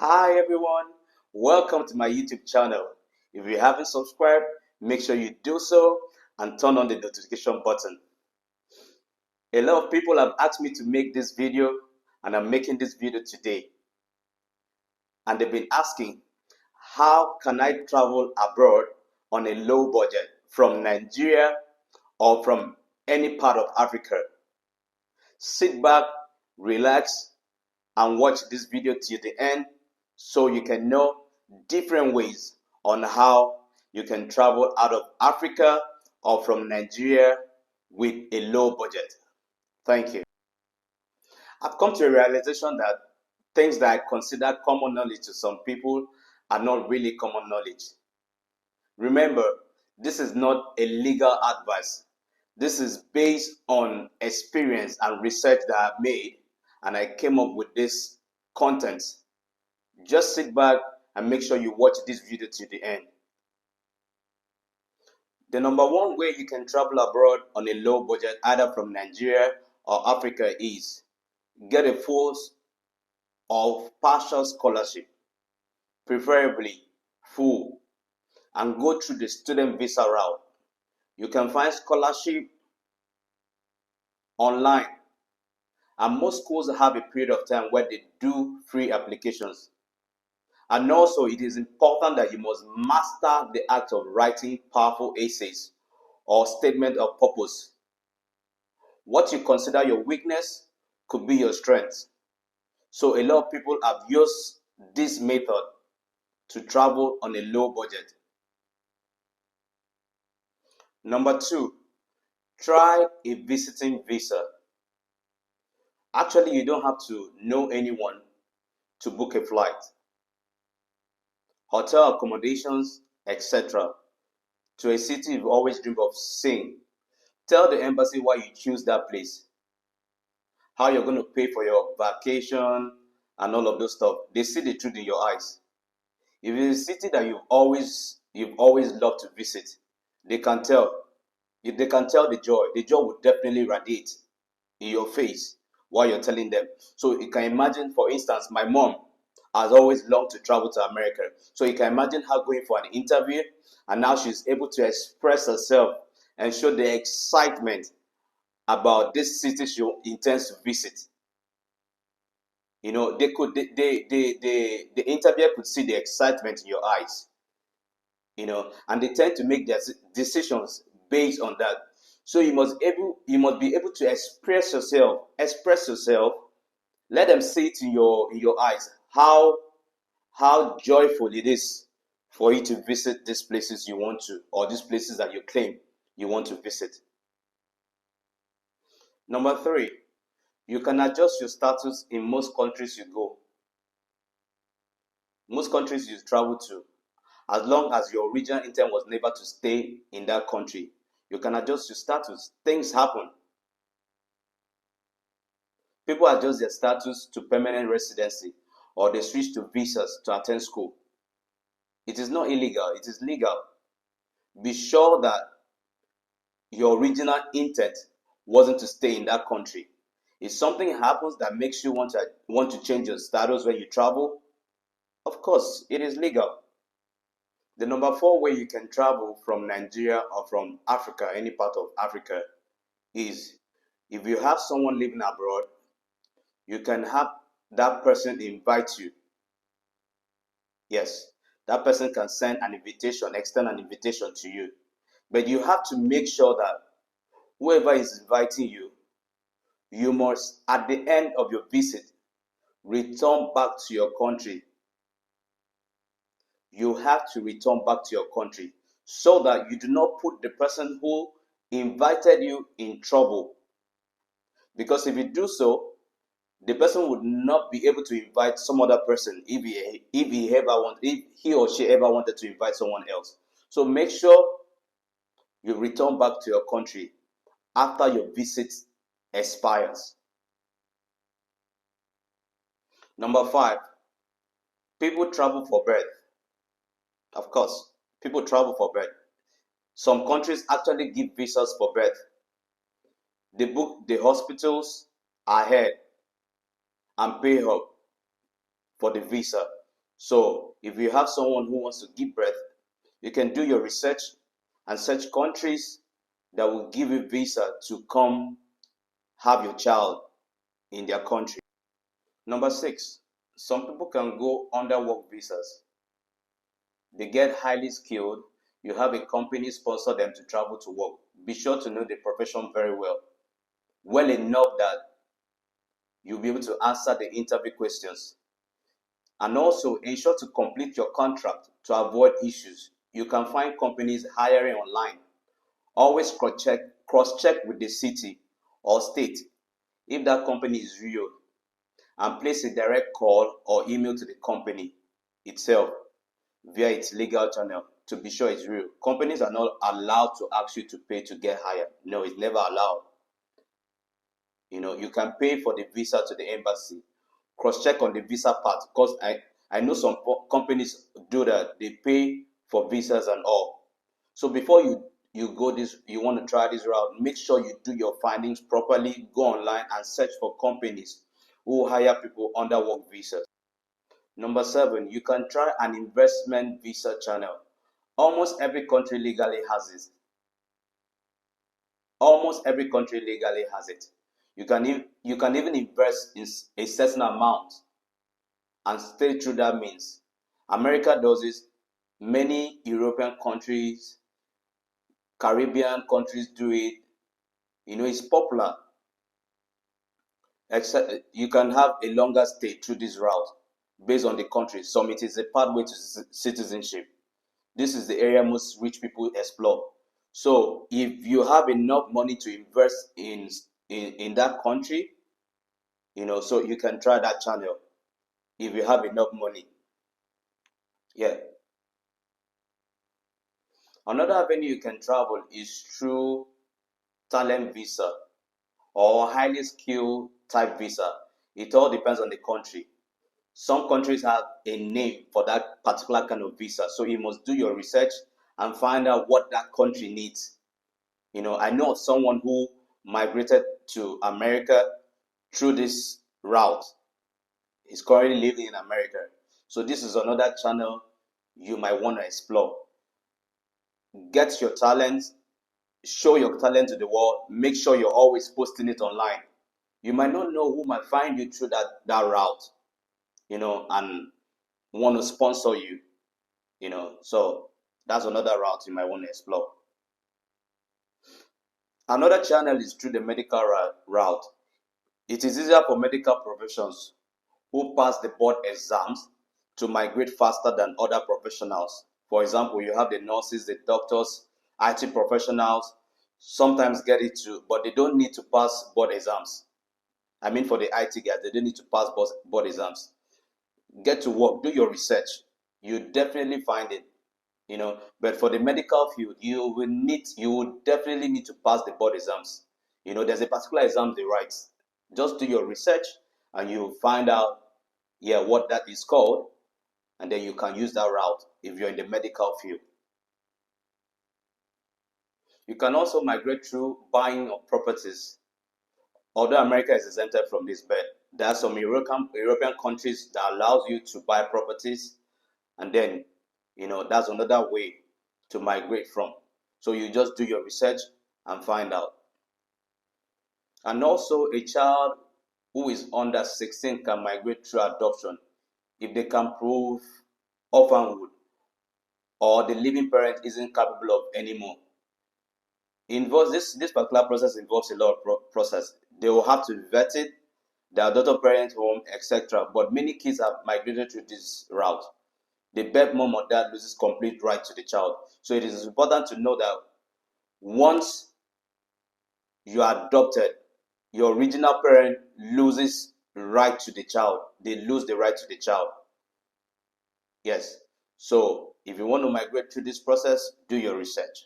Hi everyone, welcome to my YouTube channel. If you haven't subscribed, make sure you do so and turn on the notification button. A lot of people have asked me to make this video and I'm making this video today. And they've been asking, how can I travel abroad on a low budget from Nigeria or from any part of Africa? Sit back, relax, and watch this video till the end so you can know different ways on how you can travel out of Africa or from Nigeria with a low budget. Thank you. I've come to a realization that things that I consider common knowledge to some people are not really common knowledge. Remember, this is not a legal advice. This is based on experience and research that I've made, and I came up with this content. Just sit back and make sure you watch this video to the end. The number one way you can travel abroad on a low budget, either from Nigeria or Africa, is get a full or partial scholarship, preferably full, and go through the student visa route. You can find scholarship online, and most schools have a period of time where they do free applications. And also, it is important that you must master the act of writing powerful essays or statement of purpose. What you consider your weakness could be your strength. So a lot of people have used this method to travel on a low budget. Number two, try a visiting visa. Actually, you don't have to know anyone to book a flight, hotel accommodations, etc. to a city you've always dreamed of seeing. Tell the embassy why you choose that place, how you're going to pay for your vacation and all of those stuff. They see the truth in your eyes. If it's a city that you've always loved to visit, they can tell. If they can tell the joy will definitely radiate in your face while you're telling them. So you can imagine, for instance, my mom has always longed to travel to America. So you can imagine her going for an interview, and now she's able to express herself and show the excitement about this city she intends to visit. You know, the interviewer could see the excitement in your eyes. You know, and they tend to make their decisions based on that. So you must be able to express yourself. Let them see it in your eyes how joyful it is for you to visit these places you want to, or these places that you claim you want to visit. Number three, you can adjust your status in most countries you go. Most countries you travel to, as long as your original intent was never to stay in that country, you can adjust your status. Things happen. People adjust their status to permanent residency, or they switch to visas to attend school. It is not illegal, it is legal. Be sure that your original intent wasn't to stay in that country. If something happens that makes you want to change your status when you travel, of course, it is legal. The number four way you can travel from Nigeria or from Africa, any part of Africa, is if you have someone living abroad, you can have that person invite you. Yes, that person can send an invitation, extend an invitation to you. But you have to make sure that whoever is inviting you, you must, at the end of your visit, return back to your country. You have to return back to your country so that you do not put the person who invited you in trouble. Because if you do so, the person would not be able to invite some other person if he or she ever wanted to invite someone else. So make sure you return back to your country after your visit expires. Number five, people travel for birth. Of course, people travel for birth. Some countries actually give visas for birth. They book the hospitals ahead and pay up for the visa. So if you have someone who wants to give birth, you can do your research and search countries that will give you visa to come have your child in their country. Number 6, some people can go under work visas. They get highly skilled. You have a company sponsor them to travel to work. Be sure to know the profession very well enough that you'll be able to answer the interview questions. And also ensure to complete your contract to avoid issues. You can find companies hiring online. Always cross-check with the city or state if that company is real, and place a direct call or email to the company itself via its legal channel to be sure it's real. Companies are not allowed to ask you to pay to get hired. No, it's never allowed. You can pay for the visa to the embassy. Cross-check on the visa part, because I know some companies do that. They pay for visas and all. So before you go this, you want to try this route, make sure you do your findings properly. Go online and search for companies who hire people under work visas. Number 7, you can try an investment visa channel. Almost every country legally has it. Almost every country legally has it. You can even invest in a certain amount and stay through that means. America does this. Many European countries, Caribbean countries do it. It's popular. Except you can have a longer stay through this route based on the country. Some it is a pathway to citizenship. This is the area most rich people explore. So if you have enough money to invest in that country, so you can try that channel if you have enough money. Yeah. Another avenue you can travel is through talent visa or highly skilled type visa. It all depends on the country. Some countries have a name for that particular kind of visa, so you must do your research and find out what that country needs. I know of someone who migrated to America through this route. He's currently living in America. So this is another channel you might want to explore. Get your talent, show your talent to the world, make sure you're always posting it online. You might not know who might find you through that route, and want to sponsor you, so that's another route you might want to explore. Another channel is through the medical route. It is easier for medical professions who pass the board exams to migrate faster than other professionals. For example, you have the nurses, the doctors, IT professionals, sometimes get it too, but they don't need to pass board exams. I mean, for the IT guys, they don't need to pass board exams. Get to work, do your research. You definitely find it. But for the medical field, you will definitely need to pass the board exams. There's a particular exam they write. Just do your research and you'll find out, what that is called, and then you can use that route if you're in the medical field. You can also migrate through buying of properties. Although America is exempted from this, but there are some European countries that allows you to buy properties, and then that's another way to migrate from. So you just do your research and find out. And also, a child who is under 16 can migrate through adoption if they can prove orphanhood or the living parent isn't capable of anymore. This particular process involves a lot of process. They will have to vet it, the adoptive parent home, etc. But many kids have migrated through this route. The birth mom or dad loses complete right to the child. So it is important to know that once you are adopted, your original parent loses right to the child. They lose the right to the child. Yes. So if you want to migrate through this process, do your research.